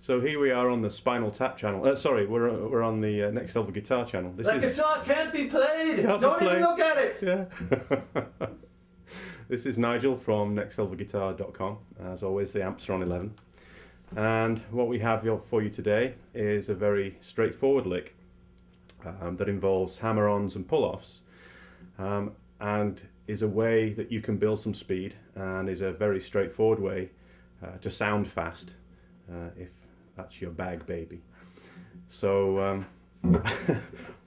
So here we are on the Spinal Tap channel. Sorry, we're on the Next Level Guitar channel. Guitar can't be played! Don't even look at it! Yeah. This is Nigel from nextlevelguitar.com. As always, the amps are on 11. And what we have for you today is a very straightforward lick that involves hammer-ons and pull-offs, and is a way that you can build some speed, and is a very straightforward way to sound fast, if that's your bag, baby. So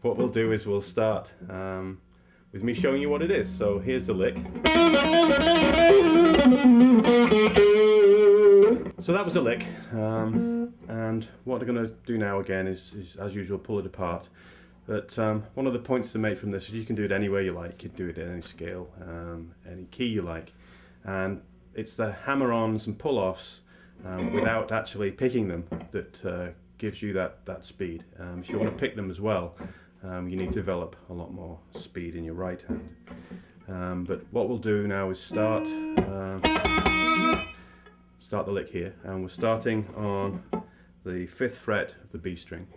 what we'll do is we'll start with me showing you what it is. So here's the lick. So that was a lick, and what we're going to do now again is as usual, pull it apart. But one of the points to make from this is you can do it anywhere you like. You can do it at any scale, any key you like, and it's the hammer-ons and pull-offs without actually picking them that gives you that speed. If you want to pick them as well, you need to develop a lot more speed in your right hand. But what we'll do now is start the lick here, and we're starting on the 5th fret of the B string,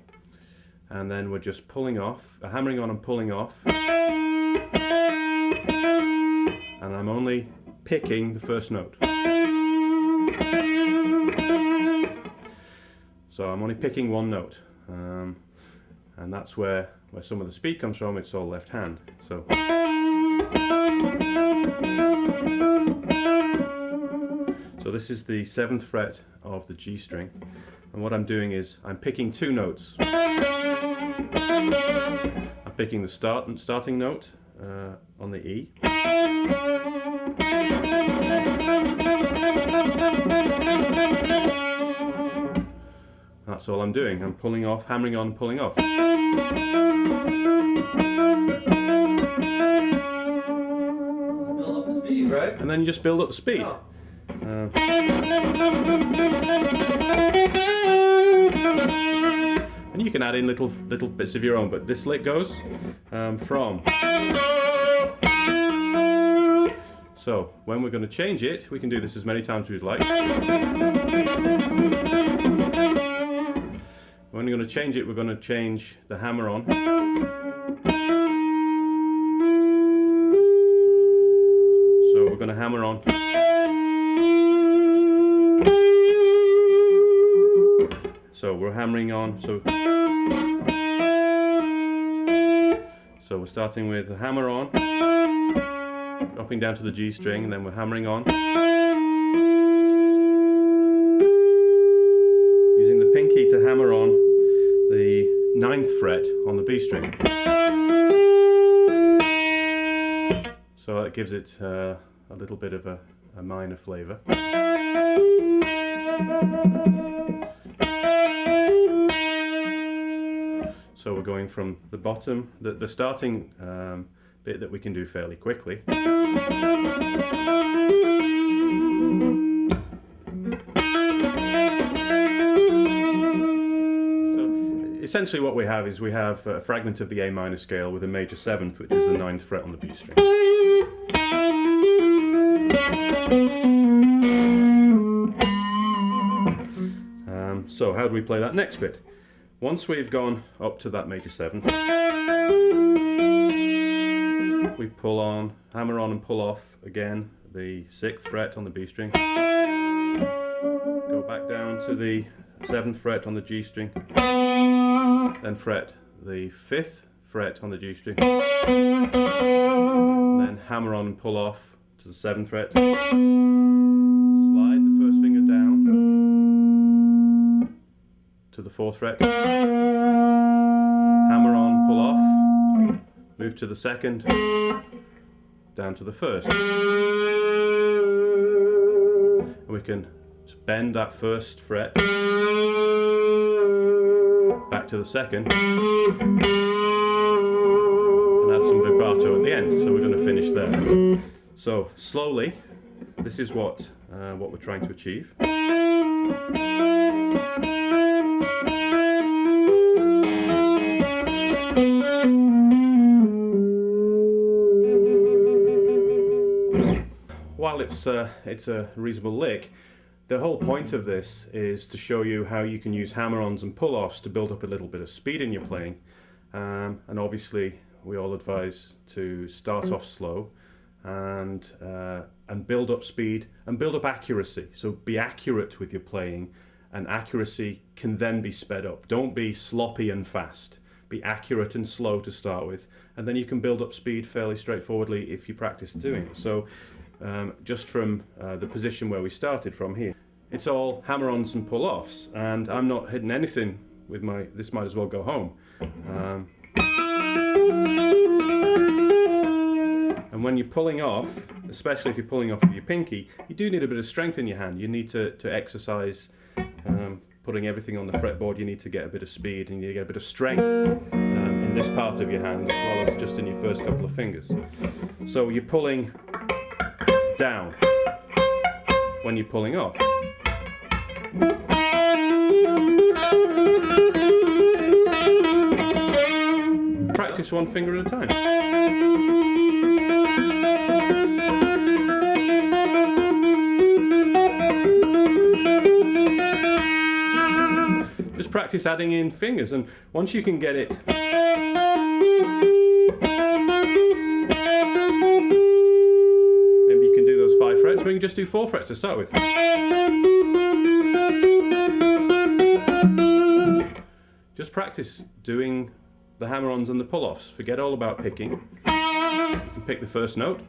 and then we're just pulling off, hammering on and pulling off, and I'm only picking the first note. So I'm only picking one note, and that's where some of the speed comes from. It's all left hand. So this is the 7th fret of the G string, and what I'm doing is I'm picking two notes. I'm picking the starting note on the E, that's all I'm doing. I'm pulling off, hammering on, pulling off. Build up the speed, right? And then you just build up the speed. Oh. And you can add in little bits of your own, but this lick goes from. So when we're going to change it, we can do this as many times as we'd like. When we're going to change it, we're going to change the hammer on. So we're going to hammer on. So we're hammering on. So we're starting with the hammer on, dropping down to the G string, and then we're hammering on. Using the pinky to hammer on the 9th fret on the B string. So that gives it a little bit of a minor flavour. So we're going from the bottom, the starting bit that we can do fairly quickly. Essentially what we have is we have a fragment of the A minor scale with a major 7th, which is the 9th fret on the B string. So how do we play that next bit? Once we've gone up to that major 7th, we pull on, hammer on and pull off again the 6th fret on the B string. Go back down to the 7th fret on the G string. Then fret the 5th fret on the G string, and then hammer on and pull off to the 7th fret, slide the first finger down to the 4th fret, hammer on, pull off, move to the 2nd, down to the 1st, and we can bend that 1st fret back to the 2nd, and add some vibrato at the end. So we're going to finish there. So slowly, this is what we're trying to achieve. While it's a reasonable lick, The whole point of this is to show you how you can use hammer-ons and pull-offs to build up a little bit of speed in your playing. And obviously, we all advise to start off slow and build up speed and build up accuracy. So be accurate with your playing, and accuracy can then be sped up. Don't be sloppy and fast. Be accurate and slow to start with, and then you can build up speed fairly straightforwardly if you practice doing it. So just from the position where we started from here, it's all hammer-ons and pull-offs, and I'm not hitting anything with my, this might as well go home. And when you're pulling off, especially if you're pulling off with your pinky, you do need a bit of strength in your hand. You need to exercise putting everything on the fretboard. You need to get a bit of speed, and you need to get a bit of strength in this part of your hand, as well as just in your first couple of fingers. So you're pulling down when you're pulling off. Practice one finger at a time. Just practice adding in fingers, and once you can get it maybe you can do those 5 frets, we can just do 4 frets to start with. Just practice doing the hammer-ons and the pull-offs. Forget all about picking. You can pick the first note.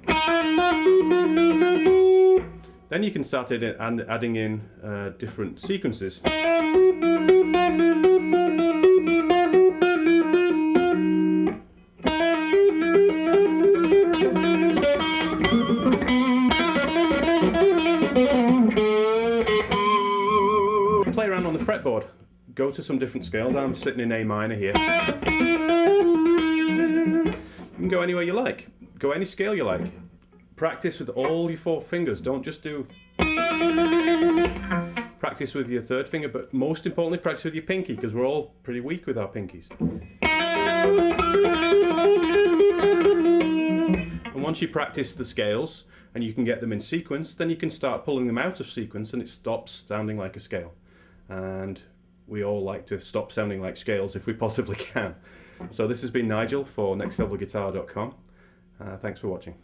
Then you can start adding in different sequences. Play around on the fretboard. Go to some different scales. I'm sitting in A minor here. You can go anywhere you like. Go any scale you like. Practice with all your 4 fingers. Don't just do... Practice with your 3rd finger, but most importantly, practice with your pinky, because we're all pretty weak with our pinkies. And once you practice the scales, and you can get them in sequence, then you can start pulling them out of sequence, and it stops sounding like a scale. And we all like to stop sounding like scales if we possibly can. So this has been Nigel for nextlevelguitar.com. Thanks for watching.